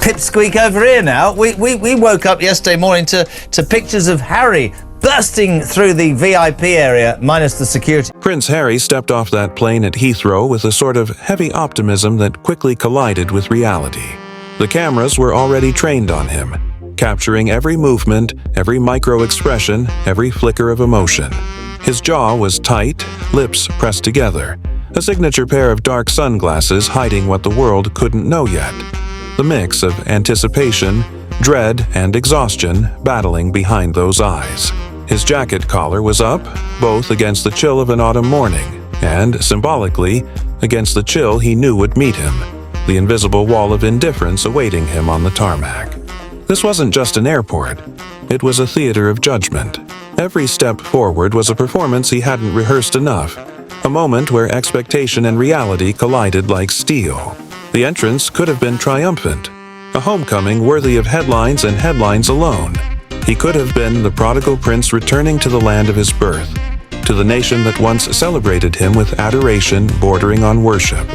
pipsqueak over here now. We woke up yesterday morning to pictures of Harry bursting through the VIP area, minus the security. Prince Harry stepped off that plane at Heathrow with a sort of heavy optimism that quickly collided with reality. The cameras were already trained on him, capturing every movement, every micro-expression, every flicker of emotion. His jaw was tight, lips pressed together, a signature pair of dark sunglasses hiding what the world couldn't know yet. The mix of anticipation, dread, and exhaustion battling behind those eyes. His jacket collar was up, both against the chill of an autumn morning, and, symbolically, against the chill he knew would meet him, the invisible wall of indifference awaiting him on the tarmac. This wasn't just an airport. It was a theater of judgment. Every step forward was a performance he hadn't rehearsed enough, a moment where expectation and reality collided like steel. The entrance could have been triumphant, a homecoming worthy of headlines and headlines alone. He could have been the prodigal prince returning to the land of his birth, to the nation that once celebrated him with adoration bordering on worship.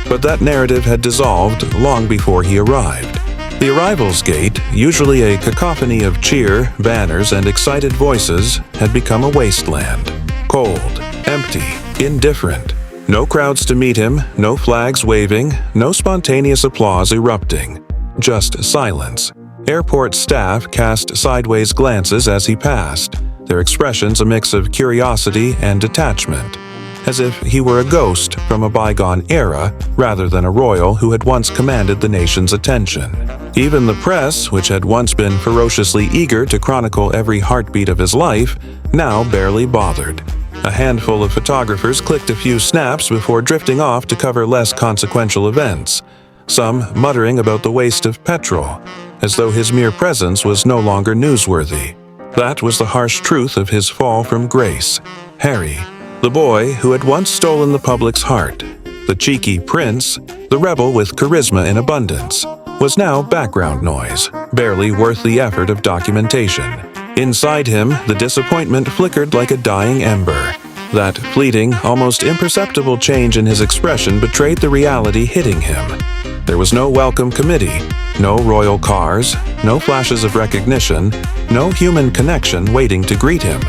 But that narrative had dissolved long before he arrived. The arrivals gate, usually a cacophony of cheer, banners, and excited voices, had become a wasteland. Cold, empty, indifferent. No crowds to meet him, no flags waving, no spontaneous applause erupting. Just silence. Airport staff cast sideways glances as he passed, their expressions a mix of curiosity and detachment, as if he were a ghost from a bygone era rather than a royal who had once commanded the nation's attention. Even the press, which had once been ferociously eager to chronicle every heartbeat of his life, now barely bothered. A handful of photographers clicked a few snaps before drifting off to cover less consequential events, some muttering about the waste of petrol, as though his mere presence was no longer newsworthy. That was the harsh truth of his fall from grace. Harry, the boy who had once stolen the public's heart, the cheeky prince, the rebel with charisma in abundance, was now background noise, barely worth the effort of documentation. Inside him, the disappointment flickered like a dying ember. That fleeting, almost imperceptible change in his expression betrayed the reality hitting him. There was no welcome committee, no royal cars, no flashes of recognition, no human connection waiting to greet him.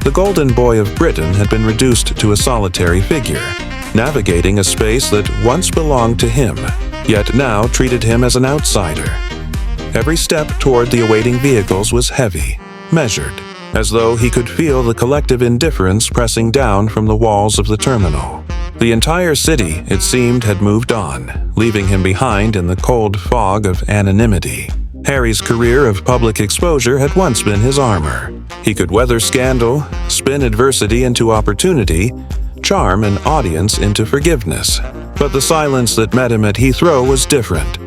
The golden boy of Britain had been reduced to a solitary figure, navigating a space that once belonged to him, yet now treated him as an outsider. Every step toward the awaiting vehicles was heavy, measured, as though he could feel the collective indifference pressing down from the walls of the terminal. The entire city, it seemed, had moved on, leaving him behind in the cold fog of anonymity. Harry's career of public exposure had once been his armor. He could weather scandal, spin adversity into opportunity, charm an audience into forgiveness. But the silence that met him at Heathrow was different.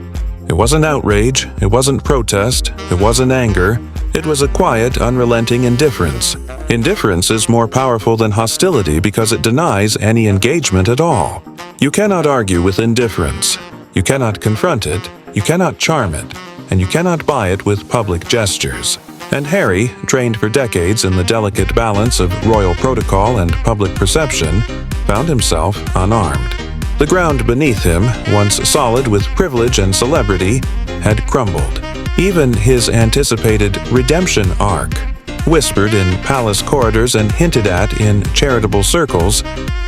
It wasn't outrage, it wasn't protest, it wasn't anger. It was a quiet, unrelenting indifference. Indifference is more powerful than hostility because it denies any engagement at all. You cannot argue with indifference. You cannot confront it, you cannot charm it, and you cannot buy it with public gestures. And Harry, trained for decades in the delicate balance of royal protocol and public perception, found himself unarmed. The ground beneath him, once solid with privilege and celebrity, had crumbled. Even his anticipated redemption arc, whispered in palace corridors and hinted at in charitable circles,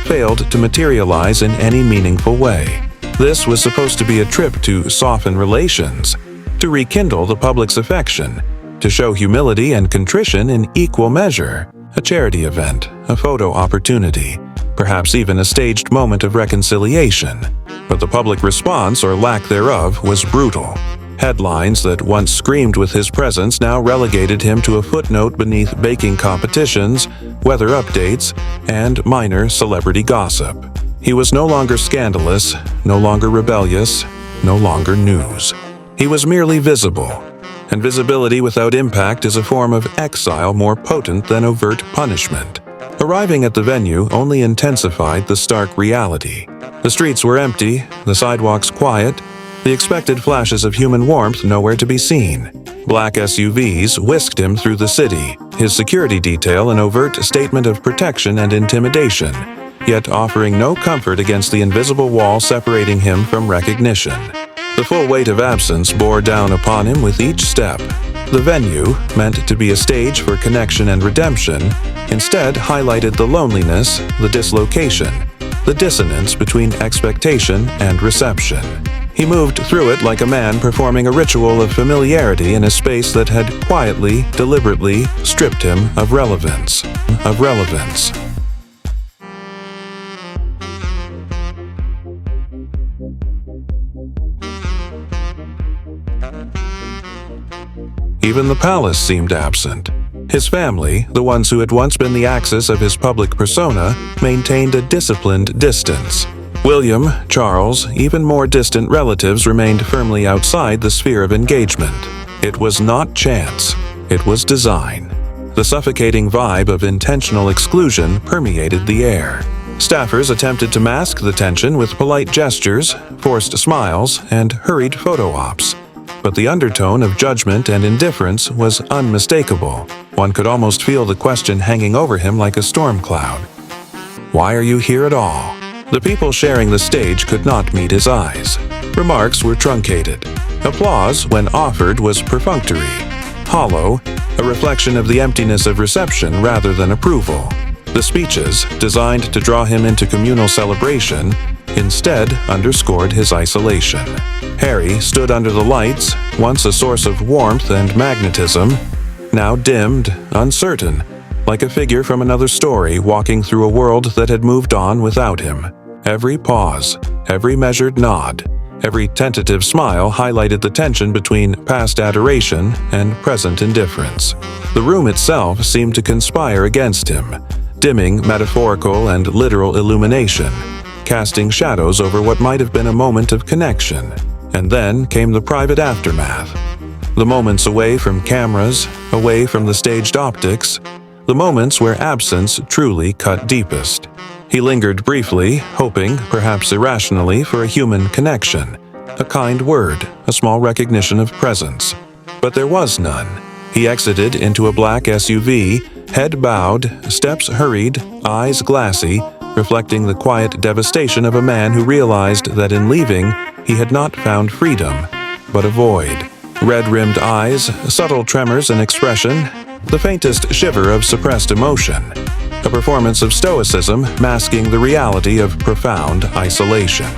failed to materialize in any meaningful way. This was supposed to be a trip to soften relations, to rekindle the public's affection, to show humility and contrition in equal measure, a charity event, a photo opportunity, perhaps even a staged moment of reconciliation. But the public response, or lack thereof, was brutal. Headlines that once screamed with his presence now relegated him to a footnote beneath baking competitions, weather updates, and minor celebrity gossip. He was no longer scandalous, no longer rebellious, no longer news. He was merely visible, and visibility without impact is a form of exile more potent than overt punishment. Arriving at the venue only intensified the stark reality. The streets were empty, the sidewalks quiet, the expected flashes of human warmth nowhere to be seen. Black SUVs whisked him through the city, his security detail an overt statement of protection and intimidation, yet offering no comfort against the invisible wall separating him from recognition. The full weight of absence bore down upon him with each step. The venue, meant to be a stage for connection and redemption, instead highlighted the loneliness, the dislocation, the dissonance between expectation and reception. He moved through it like a man performing a ritual of familiarity in a space that had quietly, deliberately stripped him of relevance. Even the palace seemed absent. His family, the ones who had once been the axis of his public persona, maintained a disciplined distance. William, Charles, even more distant relatives remained firmly outside the sphere of engagement. It was not chance, it was design. The suffocating vibe of intentional exclusion permeated the air. Staffers attempted to mask the tension with polite gestures, forced smiles, and hurried photo ops. But the undertone of judgment and indifference was unmistakable. One could almost feel the question hanging over him like a storm cloud. Why are you here at all? The people sharing the stage could not meet his eyes. Remarks were truncated. Applause, when offered, was perfunctory, hollow, a reflection of the emptiness of reception rather than approval. The speeches, designed to draw him into communal celebration, instead underscored his isolation. Harry stood under the lights, once a source of warmth and magnetism, now dimmed, uncertain, like a figure from another story walking through a world that had moved on without him. Every pause, every measured nod, every tentative smile highlighted the tension between past adoration and present indifference. The room itself seemed to conspire against him, dimming metaphorical and literal illumination, casting shadows over what might have been a moment of connection. And then came the private aftermath. The moments away from cameras, away from the staged optics, the moments where absence truly cut deepest. He lingered briefly, hoping, perhaps irrationally, for a human connection, a kind word, a small recognition of presence. But there was none. He exited into a black SUV, head bowed, steps hurried, eyes glassy, reflecting the quiet devastation of a man who realized that in leaving, he had not found freedom, but a void. Red-rimmed eyes, subtle tremors in expression, the faintest shiver of suppressed emotion. A performance of stoicism masking the reality of profound isolation.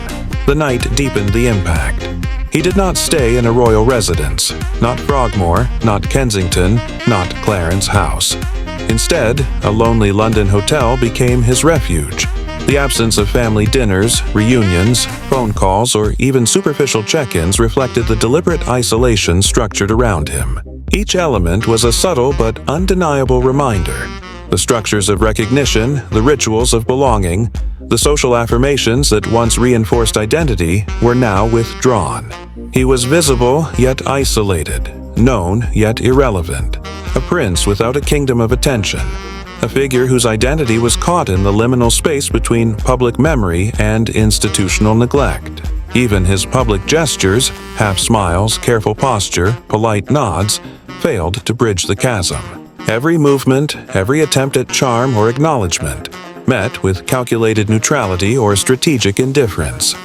The night deepened the impact. He did not stay in a royal residence, not Frogmore, not Kensington, not Clarence House. Instead, a lonely London hotel became his refuge. The absence of family dinners, reunions, phone calls, or even superficial check-ins reflected the deliberate isolation structured around him. Each element was a subtle but undeniable reminder. The structures of recognition, the rituals of belonging, the social affirmations that once reinforced identity were now withdrawn. He was visible yet isolated, known yet irrelevant, a prince without a kingdom of attention, a figure whose identity was caught in the liminal space between public memory and institutional neglect. Even his public gestures, half smiles, careful posture, polite nods, failed to bridge the chasm. Every movement, every attempt at charm or acknowledgement, met with calculated neutrality or strategic indifference.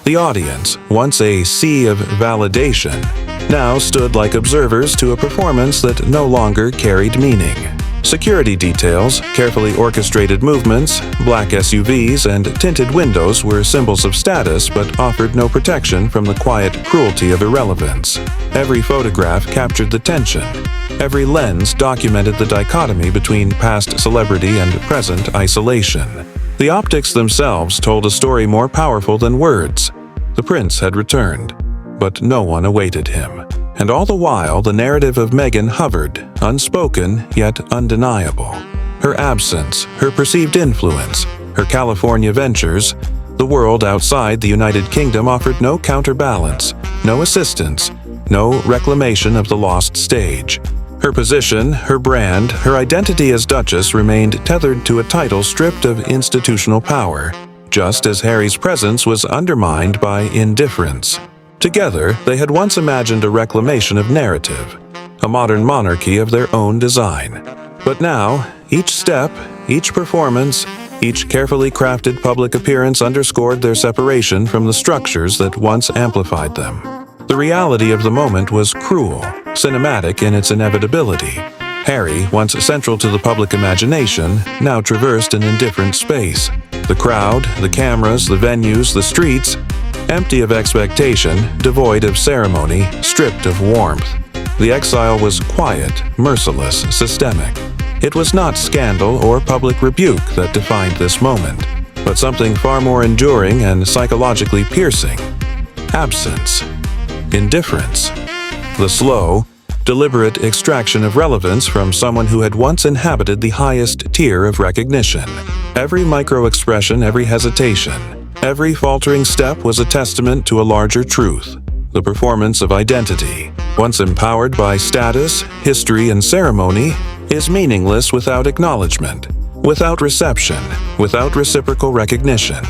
The audience, once a sea of validation, now stood like observers to a performance that no longer carried meaning. Security details, carefully orchestrated movements, black SUVs, and tinted windows were symbols of status but offered no protection from the quiet cruelty of irrelevance. Every photograph captured the tension. Every lens documented the dichotomy between past celebrity and present isolation. The optics themselves told a story more powerful than words. The prince had returned, but no one awaited him. And all the while, the narrative of Meghan hovered, unspoken yet undeniable. Her absence, her perceived influence, her California ventures, the world outside the United Kingdom offered no counterbalance, no assistance, no reclamation of the lost stage. Her position, her brand, her identity as Duchess remained tethered to a title stripped of institutional power, just as Harry's presence was undermined by indifference. Together, they had once imagined a reclamation of narrative, a modern monarchy of their own design. But now, each step, each performance, Each carefully crafted public appearance underscored their separation from the structures that once amplified them. The reality of the moment was cruel, cinematic in its inevitability. Harry, once central to the public imagination, now traversed an indifferent space. The crowd, the cameras, the venues, the streets, empty of expectation, devoid of ceremony, stripped of warmth. The exile was quiet, merciless, systemic. It was not scandal or public rebuke that defined this moment, but something far more enduring and psychologically piercing. Absence. Indifference. The slow, deliberate extraction of relevance from someone who had once inhabited the highest tier of recognition. Every micro-expression, every hesitation, every faltering step was a testament to a larger truth. The performance of identity, once empowered by status, history, and ceremony, is meaningless without acknowledgement, without reception, without reciprocal recognition.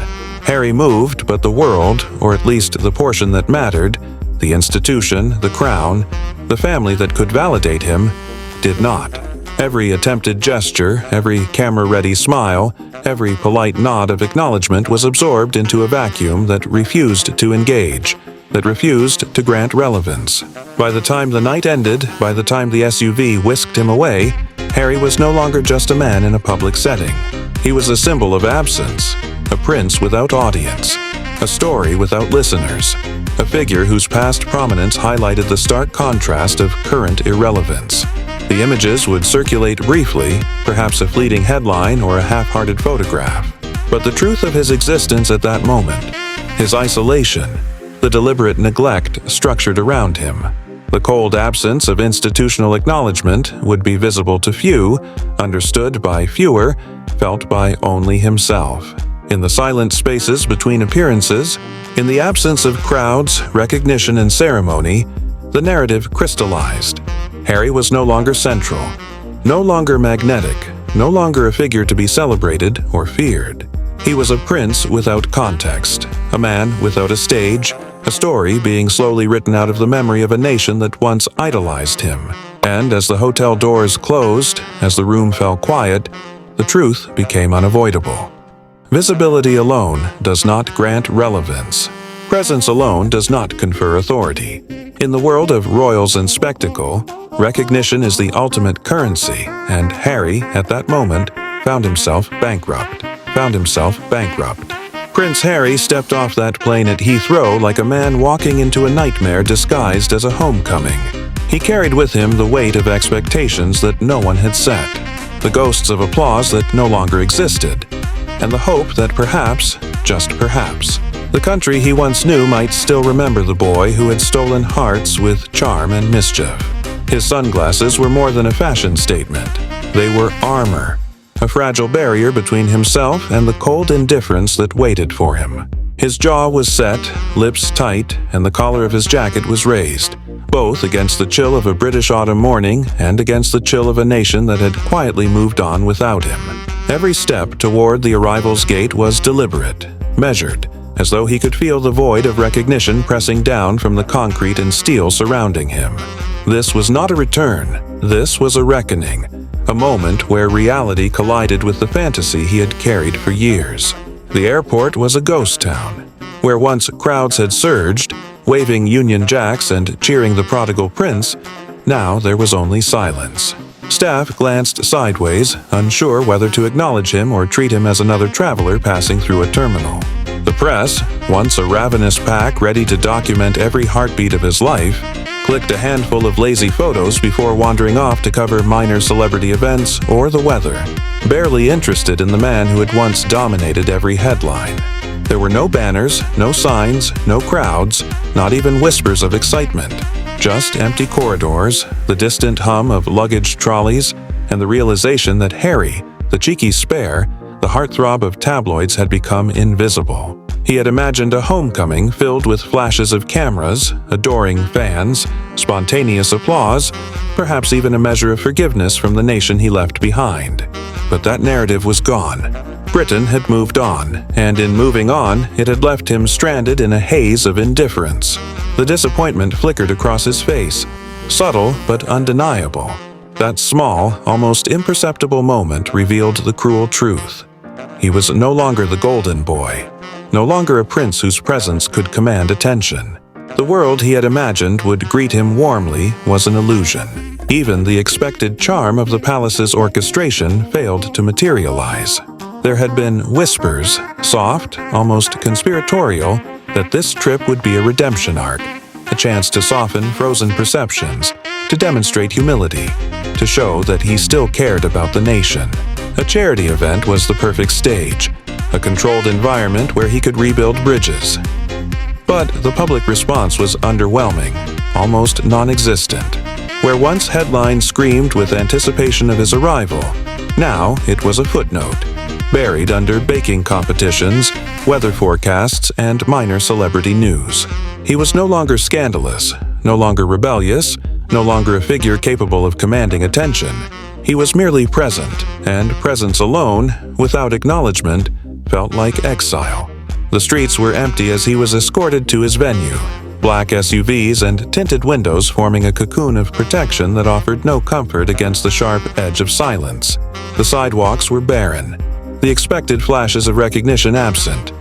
Harry moved, but the world, or at least the portion that mattered, the institution, the crown, the family that could validate him, did not. Every attempted gesture, every camera-ready smile, every polite nod of acknowledgement was absorbed into a vacuum that refused to engage, that refused to grant relevance. By the time the night ended, by the time the SUV whisked him away, Harry was no longer just a man in a public setting. He was a symbol of absence, a prince without audience, a story without listeners, a figure whose past prominence highlighted the stark contrast of current irrelevance. The images would circulate briefly, perhaps a fleeting headline or a half-hearted photograph. But the truth of his existence at that moment, his isolation, the deliberate neglect structured around him, the cold absence of institutional acknowledgement would be visible to few, understood by fewer, felt by only himself. In the silent spaces between appearances, in the absence of crowds, recognition, and ceremony, the narrative crystallized. Harry was no longer central, no longer magnetic, no longer a figure to be celebrated or feared. He was a prince without context, a man without a stage, a story being slowly written out of the memory of a nation that once idolized him. And as the hotel doors closed, as the room fell quiet, the truth became unavoidable. Visibility alone does not grant relevance. Presence alone does not confer authority. In the world of royals and spectacle, recognition is the ultimate currency, and Harry, at that moment, found himself bankrupt. Prince Harry stepped off that plane at Heathrow like a man walking into a nightmare disguised as a homecoming. He carried with him the weight of expectations that no one had set, the ghosts of applause that no longer existed, and the hope that perhaps, just perhaps, the country he once knew might still remember the boy who had stolen hearts with charm and mischief. His sunglasses were more than a fashion statement. They were armor, a fragile barrier between himself and the cold indifference that waited for him. His jaw was set, lips tight, and the collar of his jacket was raised, both against the chill of a British autumn morning and against the chill of a nation that had quietly moved on without him. Every step toward the arrival's gate was deliberate, measured, as though he could feel the void of recognition pressing down from the concrete and steel surrounding him. This was not a return. This was a reckoning, a moment where reality collided with the fantasy he had carried for years. The airport was a ghost town, where once crowds had surged, waving Union Jacks and cheering the prodigal prince. Now there was only silence. Staff glanced sideways, unsure whether to acknowledge him or treat him as another traveler passing through a terminal. The press, once a ravenous pack ready to document every heartbeat of his life, clicked a handful of lazy photos before wandering off to cover minor celebrity events or the weather, barely interested in the man who had once dominated every headline. There were no banners, no signs, no crowds, not even whispers of excitement. Just empty corridors, the distant hum of luggage trolleys, and the realization that Harry, the cheeky spare, the heartthrob of tabloids, had become invisible. He had imagined a homecoming filled with flashes of cameras, adoring fans, spontaneous applause, perhaps even a measure of forgiveness from the nation he left behind. But that narrative was gone. Britain had moved on, and in moving on, it had left him stranded in a haze of indifference. The disappointment flickered across his face, subtle but undeniable. That small, almost imperceptible moment revealed the cruel truth. He was no longer the golden boy, no longer a prince whose presence could command attention. The world he had imagined would greet him warmly was an illusion. Even the expected charm of the palace's orchestration failed to materialize. There had been whispers, soft, almost conspiratorial, that this trip would be a redemption arc, a chance to soften frozen perceptions, to demonstrate humility, to show that he still cared about the nation. A charity event was the perfect stage, a controlled environment where he could rebuild bridges. But the public response was underwhelming, almost non-existent. Where once headlines screamed with anticipation of his arrival, now it was a footnote, buried under baking competitions, weather forecasts, and minor celebrity news. He was no longer scandalous, no longer rebellious, no longer a figure capable of commanding attention. He was merely present, and presence alone, without acknowledgement, felt like exile. The streets were empty as he was escorted to his venue, black SUVs and tinted windows forming a cocoon of protection that offered no comfort against the sharp edge of silence. The sidewalks were barren, the expected flashes of recognition absent,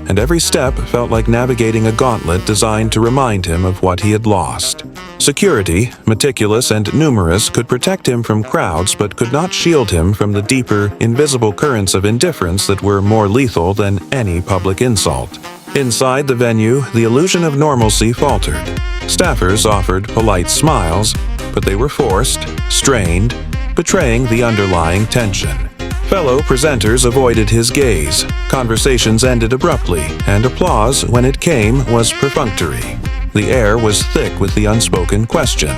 and every step felt like navigating a gauntlet designed to remind him of what he had lost. Security, meticulous and numerous, could protect him from crowds but could not shield him from the deeper, invisible currents of indifference that were more lethal than any public insult. Inside the venue, the illusion of normalcy faltered. Staffers offered polite smiles, but they were forced, strained, betraying the underlying tension. Fellow presenters avoided his gaze, conversations ended abruptly, and applause, when it came, was perfunctory. The air was thick with the unspoken question.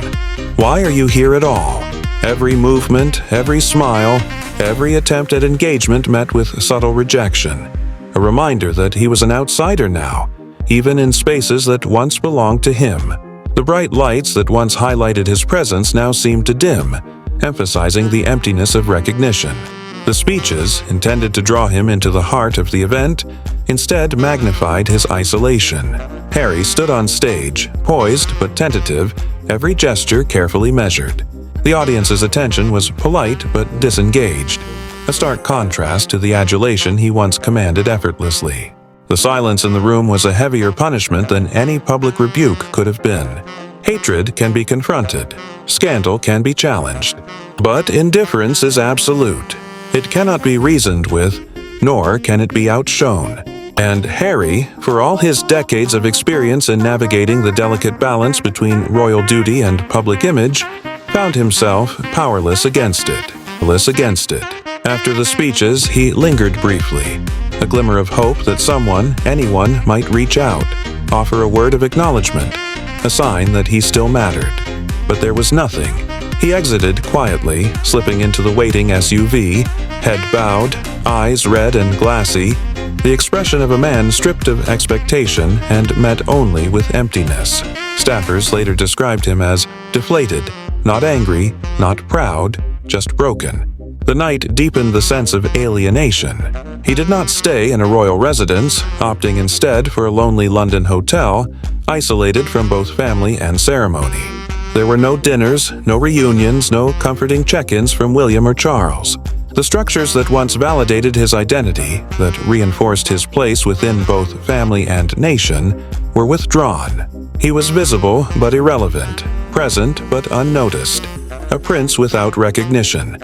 Why are you here at all? Every movement, every smile, every attempt at engagement met with subtle rejection. A reminder that he was an outsider now, even in spaces that once belonged to him. The bright lights that once highlighted his presence now seemed to dim, emphasizing the emptiness of recognition. The speeches, intended to draw him into the heart of the event, instead magnified his isolation. Harry stood on stage, poised but tentative, every gesture carefully measured. The audience's attention was polite but disengaged, a stark contrast to the adulation he once commanded effortlessly. The silence in the room was a heavier punishment than any public rebuke could have been. Hatred can be confronted, scandal can be challenged, but indifference is absolute. It cannot be reasoned with, nor can it be outshone. And Harry, for all his decades of experience in navigating the delicate balance between royal duty and public image, found himself powerless against it. After the speeches, he lingered briefly, a glimmer of hope that someone, anyone, might reach out, offer a word of acknowledgement, a sign that he still mattered. But there was nothing. He exited quietly, slipping into the waiting SUV, head bowed, eyes red and glassy, the expression of a man stripped of expectation and met only with emptiness. Staffers later described him as deflated, not angry, not proud, just broken. The night deepened the sense of alienation. He did not stay in a royal residence, opting instead for a lonely London hotel, isolated from both family and ceremony. There were no dinners, no reunions, no comforting check-ins from William or Charles. The structures that once validated his identity, that reinforced his place within both family and nation, were withdrawn. He was visible but irrelevant, present but unnoticed, a prince without recognition,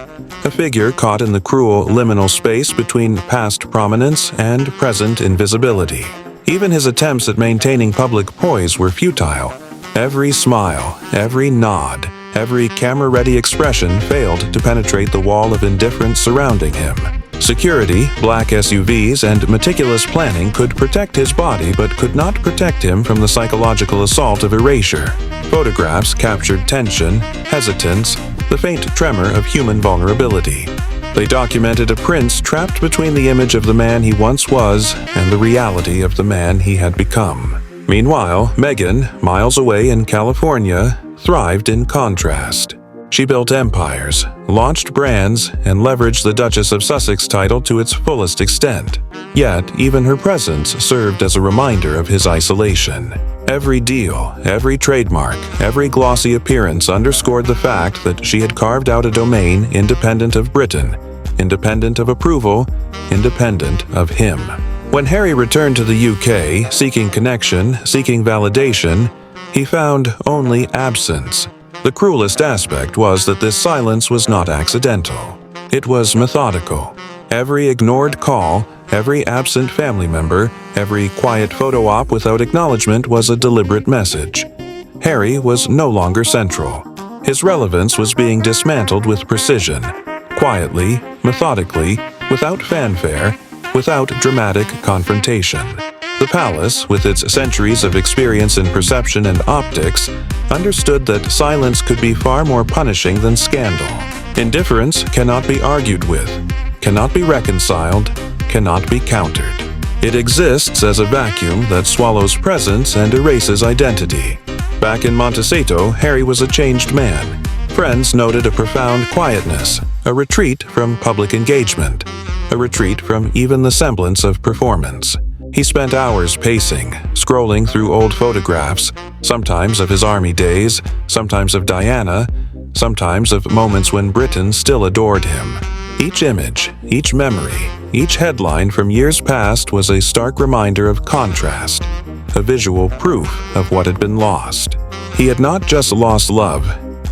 a figure caught in the cruel liminal space between past prominence and present invisibility. Even his attempts at maintaining public poise were futile. Every smile, every nod, every camera-ready expression failed to penetrate the wall of indifference surrounding him. Security, black SUVs, and meticulous planning could protect his body but could not protect him from the psychological assault of erasure. Photographs captured tension, hesitance, the faint tremor of human vulnerability. They documented a prince trapped between the image of the man he once was and the reality of the man he had become. Meanwhile, Meghan, miles away in California, thrived in contrast. She built empires, launched brands, and leveraged the Duchess of Sussex title to its fullest extent. Yet, even her presence served as a reminder of his isolation. Every deal, every trademark, every glossy appearance underscored the fact that she had carved out a domain independent of Britain, independent of approval, independent of him. When Harry returned to the UK, seeking connection, seeking validation, he found only absence. The cruelest aspect was that this silence was not accidental. It was methodical. Every ignored call, every absent family member, every quiet photo op without acknowledgement was a deliberate message. Harry was no longer central. His relevance was being dismantled with precision, quietly, methodically, without fanfare, without dramatic confrontation. The palace, with its centuries of experience in perception and optics, understood that silence could be far more punishing than scandal. Indifference cannot be argued with, cannot be reconciled, cannot be countered. It exists as a vacuum that swallows presence and erases identity. Back in Montecito, Harry was a changed man. Friends noted a profound quietness, a retreat from public engagement, a retreat from even the semblance of performance. He spent hours pacing, scrolling through old photographs, sometimes of his army days, sometimes of Diana, sometimes of moments when Britain still adored him. Each image, each memory, each headline from years past was a stark reminder of contrast, a visual proof of what had been lost. He had not just lost love,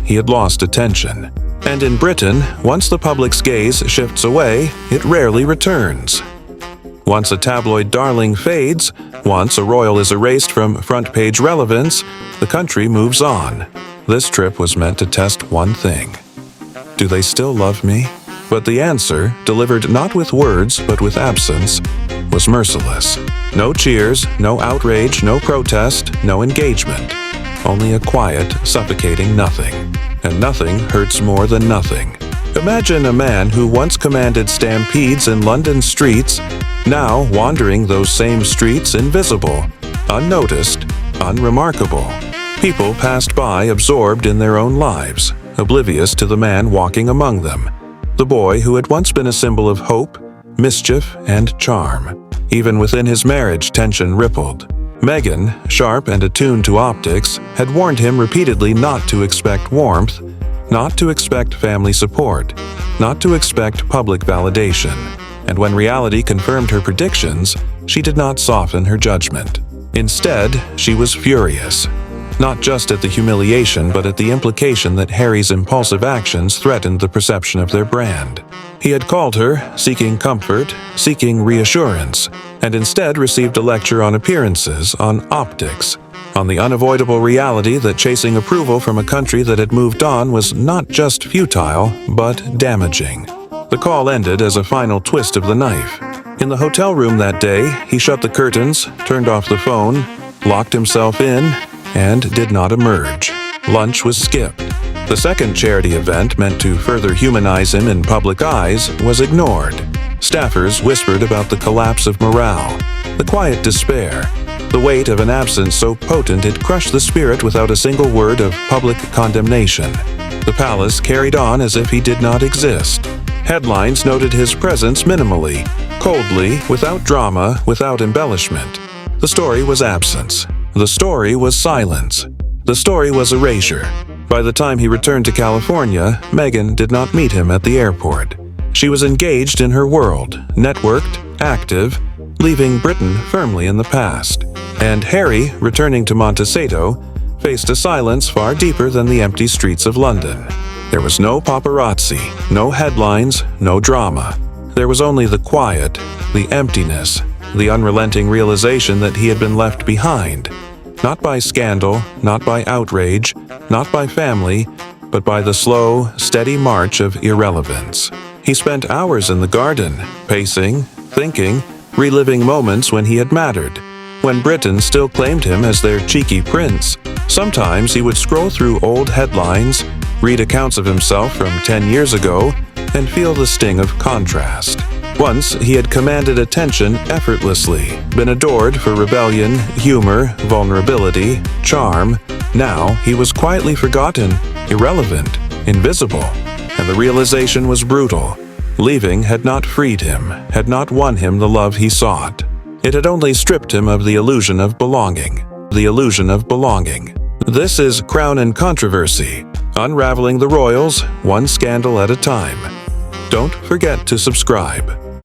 he had lost attention. And in Britain, once the public's gaze shifts away, it rarely returns. Once a tabloid darling fades, once a royal is erased from front-page relevance, the country moves on. This trip was meant to test one thing. Do they still love me? But the answer, delivered not with words but with absence, was merciless. No cheers, no outrage, no protest, no engagement. Only a quiet, suffocating nothing. And nothing hurts more than nothing. Imagine a man who once commanded stampedes in London streets, now wandering those same streets invisible, unnoticed, unremarkable. People passed by absorbed in their own lives, oblivious to the man walking among them. The boy who had once been a symbol of hope, mischief, and charm. Even within his marriage, tension rippled. Meghan, sharp and attuned to optics, had warned him repeatedly not to expect warmth, not to expect family support, not to expect public validation. And when reality confirmed her predictions, she did not soften her judgment. Instead, she was furious. Not just at the humiliation, but at the implication that Harry's impulsive actions threatened the perception of their brand. He had called her, seeking comfort, seeking reassurance, and instead received a lecture on appearances, on optics, on the unavoidable reality that chasing approval from a country that had moved on was not just futile, but damaging. The call ended as a final twist of the knife. In the hotel room that day, he shut the curtains, turned off the phone, locked himself in, and did not emerge. Lunch was skipped. The second charity event meant to further humanize him in public eyes was ignored. Staffers whispered about the collapse of morale, the quiet despair, the weight of an absence so potent it crushed the spirit without a single word of public condemnation. The palace carried on as if he did not exist. Headlines noted his presence minimally, coldly, without drama, without embellishment. The story was absence. The story was silence. The story was erasure. By the time he returned to California, Meghan did not meet him at the airport. She was engaged in her world, networked, active, leaving Britain firmly in the past. And Harry, returning to Montecito, faced a silence far deeper than the empty streets of London. There was no paparazzi, no headlines, no drama. There was only the quiet, the emptiness, the unrelenting realization that he had been left behind. Not by scandal, not by outrage, not by family, but by the slow, steady march of irrelevance. He spent hours in the garden, pacing, thinking, reliving moments when he had mattered, when Britain still claimed him as their cheeky prince. Sometimes he would scroll through old headlines, read accounts of himself from 10 years ago, and feel the sting of contrast. Once he had commanded attention effortlessly, been adored for rebellion, humor, vulnerability, charm. Now he was quietly forgotten, irrelevant, invisible. And the realization was brutal. Leaving had not freed him, had not won him the love he sought. It had only stripped him of the illusion of belonging. The illusion of belonging. This is Crown and Controversy, unraveling the royals, one scandal at a time. Don't forget to subscribe.